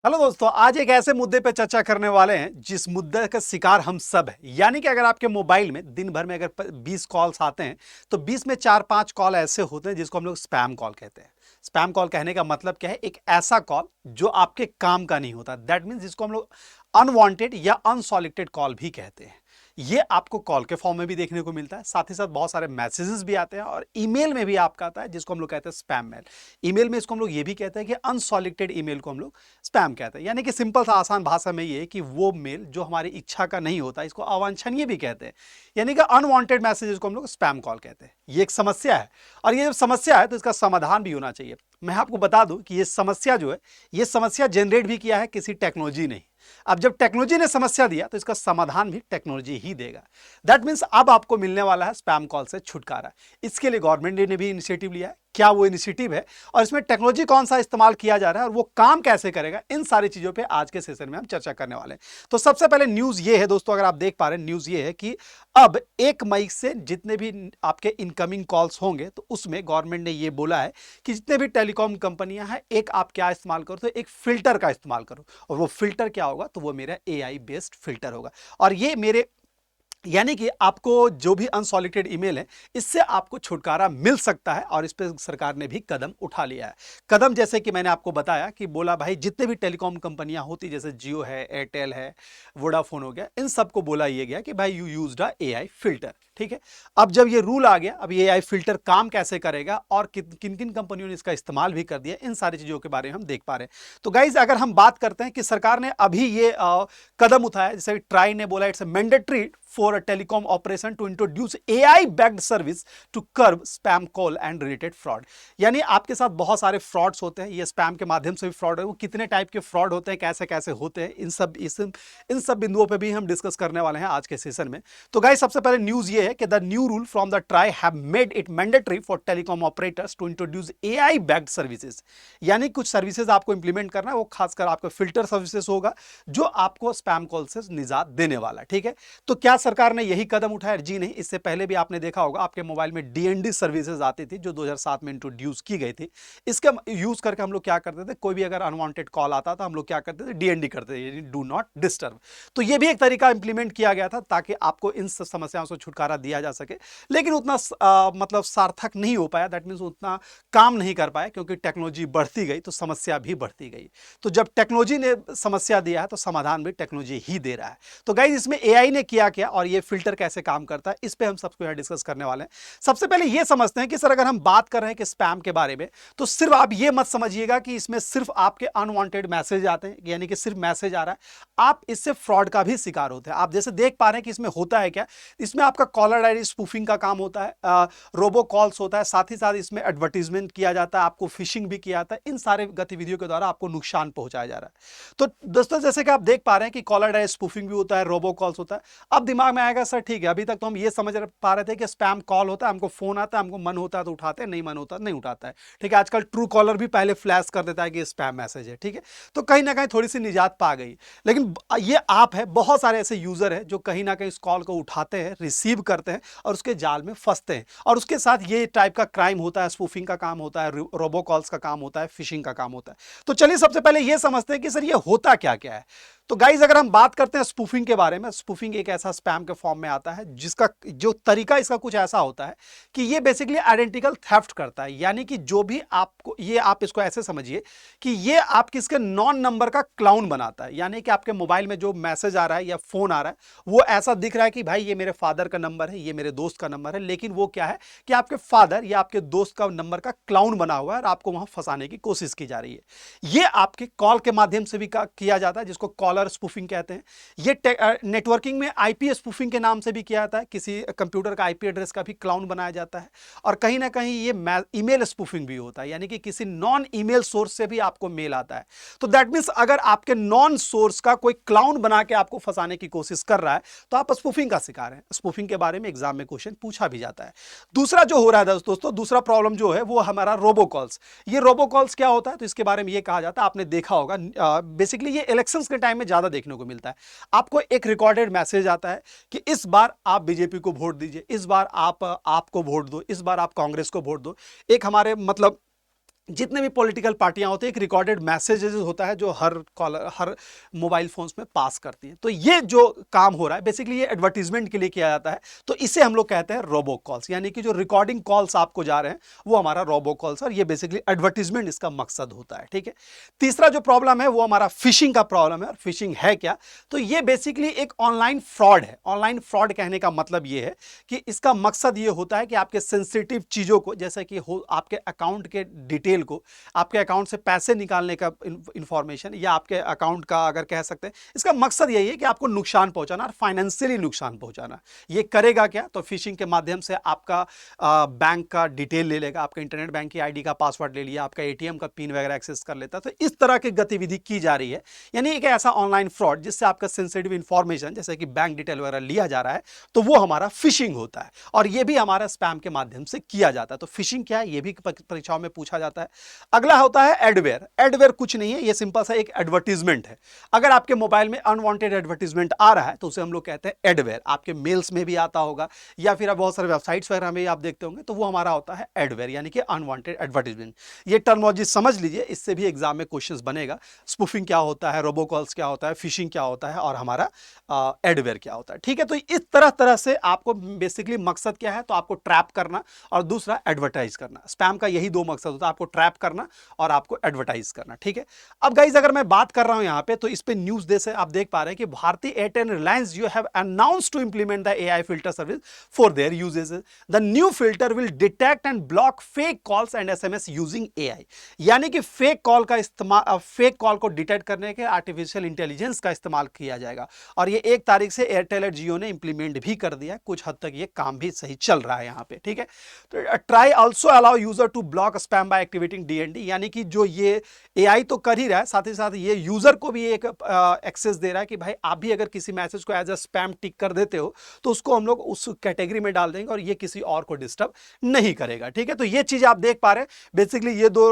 Hello दोस्तों, आज एक ऐसे मुद्दे पे चर्चा करने वाले हैं जिस मुद्दे का शिकार हम सब हैं। यानी कि अगर आपके मोबाइल में दिन भर में अगर 20 कॉल्स आते हैं तो 20 में 4-5 कॉल ऐसे होते हैं जिसको हम लोग स्पैम कॉल कहते हैं। स्पैम कॉल कहने का मतलब क्या है? एक ऐसा कॉल जो आपके काम का नहीं होता। दैट मीन्स जिसको हम लोग अनवांटेड या अनसॉलिसिटेड कॉल भी कहते हैं। ये आपको कॉल के फॉर्म में भी देखने को मिलता है, साथ ही साथ बहुत सारे मैसेजेस भी आते हैं और ईमेल में भी आपका आता है जिसको हम लोग कहते हैं स्पैम मेल। ईमेल में इसको हम लोग ये भी कहते हैं कि अनसॉलिसिटेड ईमेल को हम लोग स्पैम कहते हैं। यानी कि सिंपल सा आसान भाषा में ये है कि वो मेल जो हमारी इच्छा का नहीं होता, इसको अवांछनीय भी कहते हैं। यानी कि अनवांटेड मैसेजेस को हम लोग स्पैम कॉल कहते हैं। ये एक समस्या है और ये जब समस्या है तो इसका समाधान भी होना चाहिए। मैं आपको बता दूं कि ये समस्या जो है, ये समस्या जनरेट भी किया है किसी टेक्नोलॉजी ने। अब जब टेक्नोलॉजी ने समस्या दिया तो इसका समाधान भी टेक्नोलॉजी ही देगा। दैट मीन्स अब आपको मिलने वाला है स्पैम कॉल से छुटकारा। इसके लिए गवर्नमेंट ने भी इनिशिएटिव लिया है। क्या वो इनिशिएटिव है और इसमें टेक्नोलॉजी कौन सा इस्तेमाल किया जा रहा है और वो काम कैसे करेगा, इन सारी चीजों पे आज के सेशन में हम चर्चा करने वाले हैं। तो सबसे पहले न्यूज ये है दोस्तों, अगर आप देख पा रहे हैं, न्यूज ये है कि अब 1 मई से जितने भी आपके इनकमिंग कॉल्स होंगे तो उसमें गवर्नमेंट ने ये बोला है कि जितने भी टेलीकॉम कंपनियां हैं, एक आप क्या इस्तेमाल करो, तो एक फिल्टर का इस्तेमाल करो। और वो फिल्टर क्या होगा? तो वो मेरा AI बेस्ड फिल्टर होगा। और ये मेरे यानी कि आपको जो भी अनसॉलिसिटेड ईमेल है, इससे आपको छुटकारा मिल सकता है और इस पे सरकार ने भी कदम उठा लिया है। कदम जैसे कि मैंने आपको बताया कि बोला भाई जितने भी टेलीकॉम कंपनियां होती, जैसे जियो है, एयरटेल है, वोडाफोन हो गया, इन सबको बोला ये गया कि भाई you used a AI filter. ठीक है, अब जब ये रूल आ गया, अब ये AI फिल्टर काम कैसे करेगा और किन किन कंपनियों ने इसका इस्तेमाल भी कर दिया, इन सारी चीजों के बारे में हम देख पा रहे हैं। तो गाइज, अगर हम बात करते हैं कि सरकार ने अभी ये कदम उठाया, जैसे ट्राई ने बोला it's mandatory for a telecom operation to introduce AI backed service to curb spam call and related fraud। यानी आपके साथ बहुत सारे फ्रॉड्स होते हैं, ये स्पैम के माध्यम से भी फ्रॉड है। वो कितने टाइप के फ्रॉड होते हैं, कैसे कैसे होते हैं, इन सब बिंदुओं पे भी हम डिस्कस करने वाले हैं आज के सेशन में। तो गाइस, सबसे पहले न्यूज ये है कि the new rule from the TRAI have made it mandatory for telecom operators to introduce AI backed services. यानी कुछ सर्विसेज आपको इंप्लीमेंट करना है, वो खासकर आपका फिल्टर सर्विसेज होगा जो आपको स्पैम कॉल से निजात देने वाला है। ठीक है, तो क्या सरकार ने यही कदम उठाया? जी नहीं, इससे पहले भी आपने देखा होगा आपके मोबाइल में DND सर्विसेज आती थी जो 2007 में इंट्रोड्यूस की गई थी। इसका यूज करके हम लोग क्या करते थे, कोई भी अगर अनवांटेड कॉल आता था हम लोग क्या करते थे, DND करते थे, यानी डू नॉट डिस्टर्ब। तो ये भी एक तरीका इंप्लीमेंट किया गया था ताकि आपको इन सब समस्याओं से छुटकारा दिया जा सके। लेकिन उतना मतलब सार्थक नहीं हो पाया। दैट मीन्स उतना काम नहीं कर पाया क्योंकि टेक्नोलॉजी बढ़ती गई तो समस्या भी बढ़ती गई। तो जब टेक्नोलॉजी ने समस्या दिया है तो समाधान भी टेक्नोलॉजी ही दे रहा है। तो गाइस, इसमें AI ने किया क्या और ये फिल्टर कैसे काम करता है, इस पे हम सबको यहां डिस्कस करने वाले हैं। सबसे पहले ये समझते हैं कि सर, अगर हम बात कर रहे हैं कि स्पैम के बारे में, तो सिर्फ आप ये मत समझिएगा कि इसमें सिर्फ आपके अनवांटेड मैसेज आते हैं, यानी कि सिर्फ मैसेज आ रहा है। आप इससे फ्रॉड का भी शिकार होते हैं। आप जैसे देख पा रहे हैं कि इसमें होता है क्या, इसमें आपका कॉलर आईडी स्पूफिंग का काम होता है, रोबो कॉल्स होता है, साथ ही साथ इसमें एडवर्टीजमेंट किया जाता है, आपको फिशिंग भी किया जाता है। इन सारे गतिविधियों के द्वारा आपको नुकसान पहुंचाया जा रहा है। तो दोस्तों, जैसे कि आप देख पा रहे हैं कि कॉलर आईडी स्पूफिंग भी होता है, रोबो कॉल्स होता है। अब दिमाग में आएगा सर ठीक है, अभी तक तो हम ये समझ पा रहे थे कि स्पैम कॉल होता है, हमको फोन आता है, हमको मन होता है तो उठाते हैं, नहीं मन होता नहीं उठाता है। ठीक है, आजकल ट्रू कॉलर भी पहले फ्लैश कर देता है कि स्पैम मैसेज है। ठीक है, तो कहीं ना कहीं थोड़ी सी निजात पा गई। लेकिन ये आप है, बहुत सारे ऐसे यूजर है जो कहीं ना कहीं इस कॉल को उठाते हैं, रिसीव करते हैं और उसके जाल में फंसते हैं। और उसके साथ ये टाइप का क्राइम होता है, स्पूफिंग का काम होता है, रोबो कॉल्स का काम होता है, फिशिंग का काम होता है। तो चलिए सबसे पहले ये समझते हैं कि सर ये होता क्या क्या है। तो गाइज, अगर हम बात करते हैं स्पूफिंग के बारे में, स्पूफिंग एक ऐसा स्पैम के फॉर्म में आता है जिसका जो तरीका इसका कुछ ऐसा होता है कि ये बेसिकली आइडेंटिकल थेफ्ट करता है। यानी कि जो भी आपको, ये आप इसको ऐसे समझिए कि ये आप किसके नॉन नंबर का क्लाउन बनाता है। यानी कि आपके मोबाइल में जो मैसेज आ रहा है या फोन आ रहा है वो ऐसा दिख रहा है कि भाई ये मेरे फादर का नंबर है, ये मेरे दोस्त का नंबर है, लेकिन वो क्या है कि आपके फादर या आपके दोस्त का नंबर का क्लाउन बना हुआ है और आपको वहां फंसाने की कोशिश की जा रही है। ये आपके कॉल के माध्यम से भी किया जाता है, जिसको कॉलर स्पूफिंग कहते हैं। ये नेटवर्किंग में IP स्पूफिंग के नाम से भी किया जाता है, किसी कंप्यूटर का IP एड्रेस का भी क्लाउन बनाया जाता है। और कहीं ना कहीं ये ईमेल स्पूफिंग भी होता है, यानी कि किसी नॉन ईमेल सोर्स से भी आपको मेल आता है। तो दैट मीन्स अगर आपके नॉन सोर्स का कोई क्लाउन बना के आपको फंसाने की कोशिश कर रहा है तो आप स्पूफिंग का शिकार हैं। स्पूफिंग के बारे में एग्जाम में क्वेश्चन पूछा भी जाता है। दूसरा जो हो रहा है दोस्तों, दूसरा प्रॉब्लम जो है वो हमारा रोबो कॉल्स। ये रोबो कॉल्स क्या होता है, तो इसके बारे में ये कहा जाता है, आपने देखा होगा, बेसिकली ये इलेक्शंस के टाइम में ज्यादा देखने को मिलता है। आपको एक रिकॉर्डेड मैसेज आता है कि इस बार आप बीजेपी को वोट दीजिए, इस बार आपको वोट दो, इस बार आप कांग्रेस को वोट दो। एक हमारे मतलब जितने भी पॉलिटिकल पार्टियां होती हैं एक रिकॉर्डेड मैसेजेस होता है जो हर मोबाइल फोन्स में पास करती हैं। तो ये जो काम हो रहा है बेसिकली ये एडवर्टीजमेंट के लिए किया जाता है। तो इसे हम लोग कहते हैं रोबो कॉल्स, यानी कि जो रिकॉर्डिंग कॉल्स आपको जा रहे हैं वो हमारा रोबो कॉल्स, और ये बेसिकली एडवर्टीजमेंट इसका मकसद होता है। ठीक है, तीसरा जो प्रॉब्लम है वो हमारा फिशिंग का प्रॉब्लम है। और फिशिंग है क्या? तो ये बेसिकली एक ऑनलाइन फ्रॉड है। ऑनलाइन फ्रॉड कहने का मतलब ये है कि इसका मकसद ये होता है कि आपके सेंसिटिव चीजों को, जैसे कि हो आपके अकाउंट के डिटेल को, आपके अकाउंट से पैसे निकालने का इंफॉर्मेशन, या आपके अकाउंट का अगर कह सकते हैं, इसका मकसद यही है कि आपको नुकसान पहुंचाना और फाइनेंशियली नुकसान पहुंचाना। ये करेगा क्या? तो फिशिंग के माध्यम से आपका बैंक का डिटेल ले लेगा, आपका इंटरनेट बैंक की आईडी का पासवर्ड ले लिया, आपका एटीएम का पिन वगैरह एक्सेस कर लेता। तो इस तरह की गतिविधि की जा रही है, यानी एक ऐसा ऑनलाइन फ्रॉड जिससे आपका सेंसिटिव इंफॉर्मेशन जैसे कि बैंक डिटेल वगैरह लिया जा रहा है, तो वो हमारा फिशिंग होता है। और ये भी हमारा स्पैम के माध्यम से किया जाता है। तो फिशिंग क्या है ये भी परीक्षाओं में पूछा जाता है। अगला होता है एडवेयर। एडवेयर कुछ नहीं है, ये सिंपल सा एक एडवर्टीजमेंट है। अगर आपके मोबाइल में अनवांटेड एडवर्टीजमेंट आ रहा है तो उसे हम लोग कहते हैं एडवेयर। आपके मेल्स में भी आता होगा या फिर आप बहुत सारे वेबसाइट्स वगैरह में आप देखते होंगे, तो वो हमारा होता है एडवेयर, यानी कि अनवांटेड एडवर्टीजमेंट। ये टर्मोलॉजी समझ लीजिए, इससे भी एग्जाम में क्वेश्चंस बनेगा। स्पूफिंग क्या होता है, रोबोकॉल्स क्या होता है, फिशिंग क्या होता है, और हमारा एडवेयर क्या होता है। ठीक है, तो इस तरह तरह से आपको बेसिकली मकसद क्या है, तो आपको ट्रैप करना और दूसरा एडवर्टाइज करना। स्पैम का यही दो मकसद होता है, आपको ट्रैप करना और आपको एडवर्टाइज करना। ठीक है, अब गाइस अगर मैं बात कर रहा हूं यहां पे, तो इस पे न्यूज दे से आप देख पा रहे हैं कि Bharti Airtel Reliance you have announced to implement the AI filter service for their यूजेस। The new filter will detect and block fake calls and SMS using AI, यानी कि फेक कॉल का इस्तेमाल, फेक कॉल को डिटेक्ट करने के आर्टिफिशियल इंटेलिजेंस का इस्तेमाल किया जाएगा। और ये 1 तारीख से एयरटेल और जियो ने इंप्लीमेंट भी कर दिया। कुछ हद तक ये काम भी सही चल रहा है यहां पे। ठीक है, तो TRAI also allow user to block spam by activating DND, यानी कि जो ये एआई तो कर ही रहा है, साथ ही साथ ये यूजर को भी एक एक्सेस दे रहा है कि भाई आप भी अगर किसी मैसेज को एज अ स्पैम टिक कर देते हो तो उसको हम लोग उस कैटेगरी में डाल देंगे और ये किसी और को डिस्टर्ब नहीं करेगा। ठीक है, तो ये चीज आप देख पा रहे हैं। बेसिकली ये दो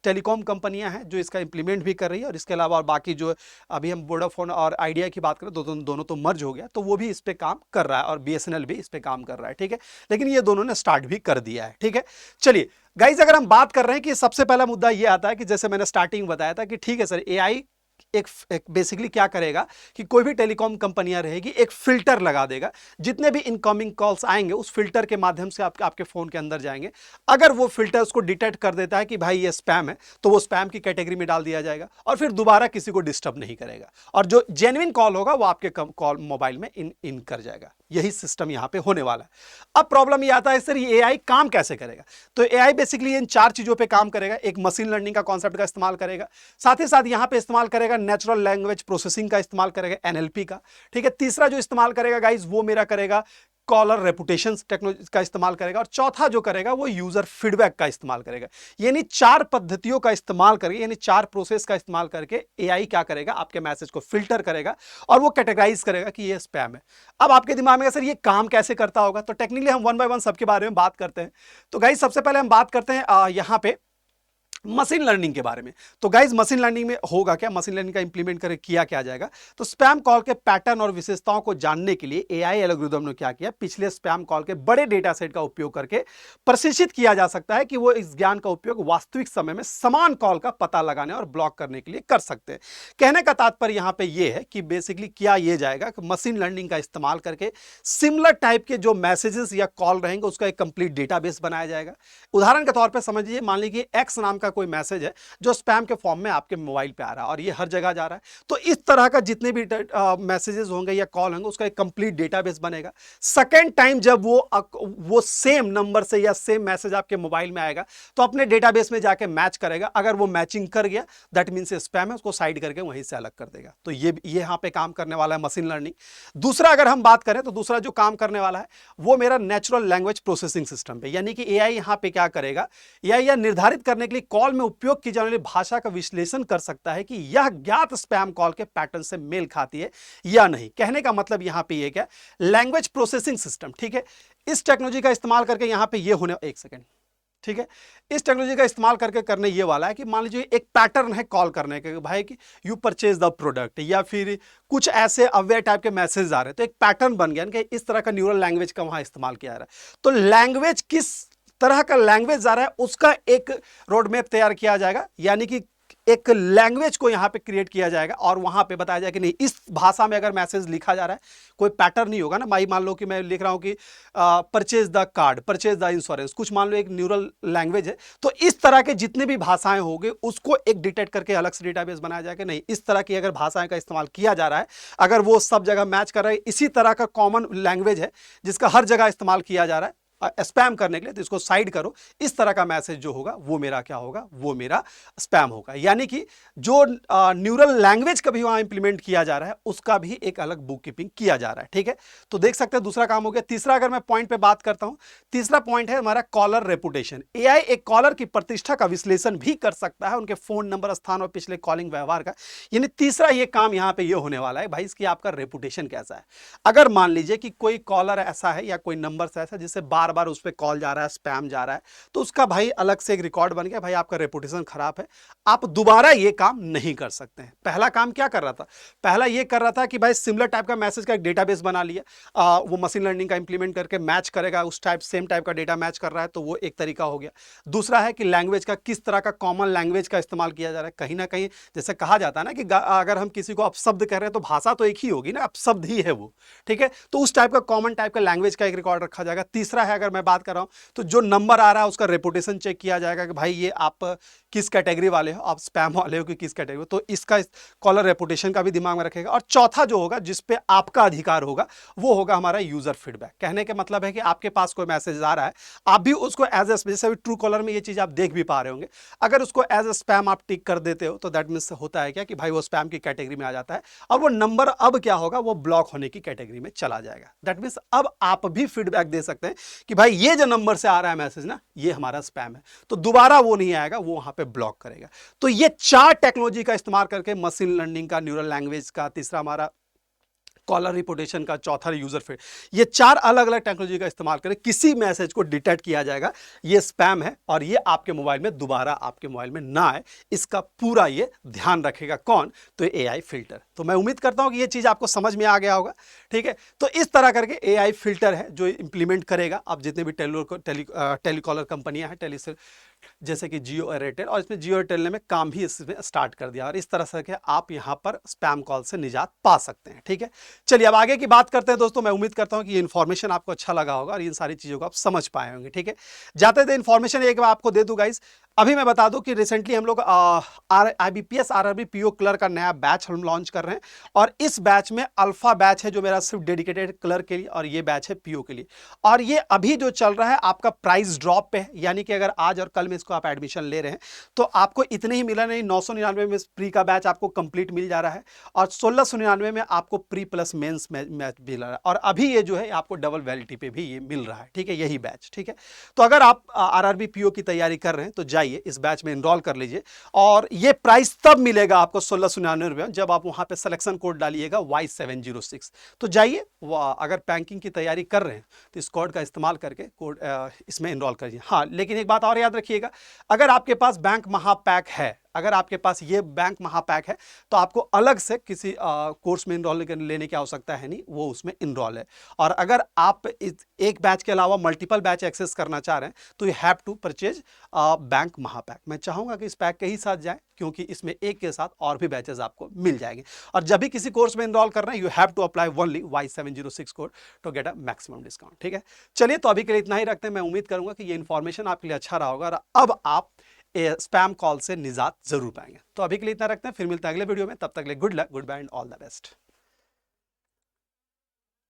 टेलीकॉम कंपनियां हैं जो इसका इंप्लीमेंट भी कर रही है, और इसके अलावा बाकी जो अभी हम वोडाफोन और आइडिया की बात करें तो दोनों तो मर्ज हो गया, तो वो भी इस पे काम कर रहा है, और बीएसएनएल भी इस पे काम कर रहा है। ठीक है, लेकिन ये दोनों ने स्टार्ट भी कर दिया है। ठीक है, चलिए गाइज अगर हम बात कर रहे हैं कि सबसे पहला मुद्दा ये आता है कि जैसे मैंने स्टार्टिंग बताया था कि ठीक है सर, एआई एक बेसिकली क्या करेगा कि कोई भी टेलीकॉम कंपनियां रहेगी एक फिल्टर लगा देगा, जितने भी इनकमिंग कॉल्स आएंगे उस फिल्टर के माध्यम से आपके फोन के अंदर जाएंगे। अगर वो फिल्टर उसको डिटेक्ट कर देता है कि भाई ये स्पैम है, तो वो स्पैम की कैटेगरी में डाल दिया जाएगा और फिर दोबारा किसी को डिस्टर्ब नहीं करेगा, और जो जेन्युइन कॉल होगा वो आपके कॉल मोबाइल में इन कर जाएगा। यही सिस्टम यहां पे होने वाला है। अब प्रॉब्लम ये आता है सर, ये एआई काम कैसे करेगा? तो एआई बेसिकली इन 4 चीजों पे काम करेगा। एक मशीन लर्निंग का कॉन्सेप्ट का इस्तेमाल करेगा, साथ ही साथ यहां पे इस्तेमाल करेगा नेचुरल लैंग्वेज प्रोसेसिंग का इस्तेमाल करेगा, एनएलपी का। ठीक है, तीसरा जो इस्तेमाल करेगा गाइज वो मेरा करेगा कॉलर रेपुटेशन टेक्नोलॉजी का इस्तेमाल करेगा, और चौथा जो करेगा वो यूजर फीडबैक का इस्तेमाल करेगा। यानी 4 पद्धतियों का इस्तेमाल करके, यानी 4 प्रोसेस का इस्तेमाल करके एआई क्या करेगा, आपके मैसेज को फिल्टर करेगा और वो कैटेगराइज करेगा कि ये स्पैम है। अब आपके दिमाग में सर ये काम कैसे करता होगा, तो टेक्निकली हम 1 बाय 1 सबके बारे में बात करते हैं। तो गाइज सबसे पहले हम बात करते हैं यहां पे मशीन लर्निंग के बारे में। तो गाइज मशीन लर्निंग में होगा क्या, मशीन लर्निंग का इंप्लीमेंट करके किया क्या जाएगा, तो स्पैम कॉल के पैटर्न और विशेषताओं को जानने के लिए एआई एल्गोरिथम ने क्या किया, पिछले स्पैम कॉल के बड़े डेटा सेट का उपयोग करके प्रशिक्षित किया जा सकता है कि वो इस ज्ञान का उपयोग वास्तविक समय में समान कॉल का पता लगाने और ब्लॉक करने के लिए कर सकते हैं। कहने का तात्पर्य यहां पर यह है कि बेसिकली किया यह जाएगा कि मशीन लर्निंग का इस्तेमाल करके सिमिलर टाइप के जो मैसेजेस या कॉल रहेंगे उसका एक कंप्लीट डेटाबेस बनाया जाएगा। उदाहरण के तौर पर समझिए, मान लीजिए एक्स नाम का कोई मैसेज है जो स्पैम के फॉर्म में आपके मोबाइल पे आ रहा है और ये हर जगह जा रहा है, तो इस तरह का जितने भी मैसेजेस होंगे या कॉल होंगे उसका एक कंप्लीट डेटाबेस बनेगा। सेकंड टाइम जब वो सेम नंबर से या सेम मैसेज आपके मोबाइल में आएगा तो अपने डेटाबेस में जाके मैच करेगा। अगर वो मैचिंग कर गया दैट मींस स्पैम है, उसको साइड करके वहीं से अलग कर देगा। तो ये यहां पे काम करने वाला है मशीन लर्निंग। दूसरा अगर हम बात करें तो दूसरा जो काम करने वाला है वो मेरा नेचुरल लैंग्वेज प्रोसेसिंग सिस्टम पे, यानी कि एआई यहां पे क्या करेगा, एआई यह निर्धारित करने के लिए कॉल में उपयोग की जाने वाली भाषा का विश्लेषण कर सकता है कि यह ज्ञात स्पैम कॉल के पैटर्न से मेल खाती है या नहीं। कहने का मतलब यहां पे ये क्या, लैंग्वेज प्रोसेसिंग सिस्टम। ठीक है, इस टेक्नोलॉजी का इस्तेमाल करके यहां पे ये होने, एक सेकेंड, ठीक है, इस टेक्नोलॉजी का इस्तेमाल करके करने ये वाला है कि मान लीजिए एक पैटर्न है कॉल करने के, भाई कि यू परचेज द प्रोडक्ट, या फिर कुछ ऐसे अवेयर टाइप के मैसेज आ रहे हैं, तो एक पैटर्न बन गया कि इस तरह का न्यूरल लैंग्वेज का वहां इस्तेमाल किया जा रहा है। तो लैंग्वेज किस तरह का लैंग्वेज आ रहा है उसका एक रोड मैप तैयार किया जाएगा, यानी कि एक लैंग्वेज को यहां पे क्रिएट किया जाएगा और वहां पे बताया जाएगा कि नहीं इस भाषा में अगर मैसेज लिखा जा रहा है, कोई पैटर्न नहीं होगा ना। मान लो कि मैं लिख रहा हूं कि purchase the card, purchase the insurance, कुछ मान लो एक न्यूरल लैंग्वेज है, तो इस तरह के जितने भी भाषाएं होंगे उसको एक डिटेक्ट करके अलग से डेटाबेस बनाया जाएगा। नहीं, इस तरह की अगर भाषाएं का इस्तेमाल किया जा रहा है, अगर वो सब जगह मैच कर रहा है, इसी तरह का कॉमन लैंग्वेज है जिसका हर जगह इस्तेमाल किया जा रहा है स्पैम करने के लिए, तो इसको साइड करो। इस तरह का मैसेज जो होगा वो मेरा क्या होगा, वो मेरा स्पैम होगा। यानी कि जो न्यूरल लैंग्वेज कभी वहां इंप्लीमेंट किया जा रहा है उसका भी एक अलग बुक कीपिंग किया जा रहा है। ठीक है, तो देख सकते हैं दूसरा काम हो गया। तीसरा अगर मैं पॉइंट पे बात करता हूं, तीसरा पॉइंट है हमारा कॉलर रेपुटेशन। एआई एक कॉलर की प्रतिष्ठा का विश्लेषण भी कर सकता है, उनके फोन नंबर, स्थान और पिछले कॉलिंग व्यवहार का। यानी तीसरा ये काम यहां पे ये होने वाला है भाई, इसकी आपका रेपुटेशन कैसा है। अगर मान लीजिए कि कोई कॉलर ऐसा है या कोई नंबर ऐसा जिससे बार बार उस पर कॉल जा रहा है, स्पैम जा रहा है, तो उसका भाई अलग से एक रिकॉर्ड बन गया, भाई आपका रेपुटेशन खराब है, आप दोबारा ये काम नहीं कर सकते हैं। पहला काम क्या कर रहा था, पहला ये कर रहा था कि भाई सिमिलर टाइप का मैसेज का एक डेटाबेस बना लिया, वो मशीन लर्निंग का इंप्लीमेंट करके मैच करेगा, उस टाइप सेम टाइप का डेटा मैच कर रहा है, तो वो एक तरीका हो गया। दूसरा है कि लैंग्वेज का किस तरह का कॉमन लैंग्वेज का इस्तेमाल किया जा रहा है। कहीं ना कहीं जैसे कहा जाता है ना कि अगर हम किसी को अपशब्द कह रहे हैं तो भाषा तो एक ही होगी ना, अपशब्द ही है वो। ठीक है, तो उस टाइप का कॉमन टाइप का लैंग्वेज का एक रिकॉर्ड रखा जाएगा। तीसरा है अगर मैं बात कर रहा हूं तो जो नंबर आ रहा है उसका रेपुटेशन चेक किया जाएगा कि भाई ये आप किस कैटेगरी वाले हो, आप स्पैम वाले हो कि किस कैटेगरी, तो इसका कॉलर रेपुटेशन का भी दिमाग में रखेगा। और चौथा जो होगा जिस पे आपका अधिकार होगा वो होगा हमारा यूजर फीडबैक। कहने के मतलब है कि आपके पास कोई मैसेज आ रहा है, आप भी उसको एज ए, जैसे ट्रू कॉलर में ये चीज आप देख भी पा रहे होंगे, अगर उसको एज ए स्पैम आप टिक कर देते हो तो दैट मीन्स होता है क्या कि भाई वो स्पैम की कैटेगरी में आ जाता है और वो नंबर अब क्या होगा, वो ब्लॉक होने की कैटेगरी में चला जाएगा। दैट मीन्स अब आप भी फीडबैक दे सकते हैं कि भाई ये जो नंबर से आ रहा है मैसेज ना, ये हमारा स्पैम है, तो दोबारा वो नहीं आएगा, वो वहां पे ब्लॉक करेगा। तो ये 4 टेक्नोलॉजी का इस्तेमाल करके, मशीन लर्निंग का, न्यूरल लैंग्वेज का, तीसरा हमारा कॉलर रिपोर्टेशन का, चौथा यूजर फीड, ये 4 अलग अलग टेक्नोलॉजी का इस्तेमाल करें किसी मैसेज को डिटेक्ट किया जाएगा ये स्पैम है और ये आपके मोबाइल में दोबारा आपके मोबाइल में ना आए, इसका पूरा ये ध्यान रखेगा कौन, तो एआई फिल्टर। तो मैं उम्मीद करता हूं कि ये चीज आपको समझ में आ गया होगा। ठीक है, तो इस तरह करके एआई फिल्टर है जो इंप्लीमेंट करेगा अब जितने भी टेलीकॉलर कंपनियां हैं, जैसे कि जियो एयरटेल, और इसमें जियो एयरटेल ने काम भी इसमें स्टार्ट कर दिया और इस तरह से आप यहां पर स्पैम कॉल से निजात पा सकते हैं। ठीक है, चलिए अब आगे की बात करते हैं दोस्तों। मैं उम्मीद करता हूं कि ये इन्फॉर्मेशन आपको अच्छा लगा होगा और इन सारी चीजों को आप समझ पाए होंगे। ठीक है, जाते थे इन्फॉर्मेशन एक बार आपको दे दूं गाइस, अभी मैं बता दूं कि रिसेंटली हम लोग IBPS RRB PO क्लर्क का नया बैच हम लॉन्च कर रहे हैं और इस बैच में अल्फा बैच है जो मेरा सिर्फ डेडिकेटेड क्लर्क के लिए, और ये बैच है PO के लिए, और ये अभी जो चल रहा है आपका प्राइस ड्रॉप पे है, यानी कि अगर आज और कल में इसको आप एडमिशन ले रहे हैं तो आपको इतने ही मिला नहीं, 999 में प्री का बैच आपको कंप्लीट मिल जा रहा है और 1699 में आपको प्री प्लस मेंस मैच मिल रहा है, और अभी ये जो है आपको डबल वैलिडिटी पे भी ये मिल रहा है। ठीक है, यही बैच। ठीक है, तो अगर आप RRB PO की तैयारी कर रहे हैं तो जाइए इस बैच में एनरोल कर लीजिए, और ये प्राइस तब मिलेगा आपको 1699 जब आप वहां पे सिलेक्शन कोड डालिएगा Y706। तो जाइए, अगर बैंकिंग की तैयारी कर रहे हैं तो इस कोड का इस्तेमाल करके कोड इसमें एनरोल करिए। हाँ, लेकिन एक बात और याद रखिएगा, अगर आपके पास बैंक महापैक है, अगर आपके पास ये बैंक महापैक है तो आपको अलग से किसी कोर्स में इनरोल लेने की आवश्यकता है नहीं, वो उसमें इनरोल है। और अगर आप एक बैच के अलावा मल्टीपल बैच एक्सेस करना चाह रहे हैं तो you have to purchase bank Mahapack. मैं चाहूंगा कि इस पैक के ही साथ जाएं क्योंकि इसमें एक के साथ और भी बैचेस आपको मिल जाएंगे, और जब भी किसी कोर्स में इनरोल कर रहे हैं you have to apply only Y706 code to get a maximum discount. ठीक है, चलिए तो अभी के लिए इतना ही रखते हैं। मैं उम्मीद करूंगा कि ये इन्फॉर्मेशन आपके लिए अच्छा रहा होगा और अब आप स्पैम कॉल से निजात जरूर पाएंगे। तो अभी के लिए इतना रखते हैं, फिर मिलते हैं अगले वीडियो में, तब तक के लिए good luck, goodbye and all the best.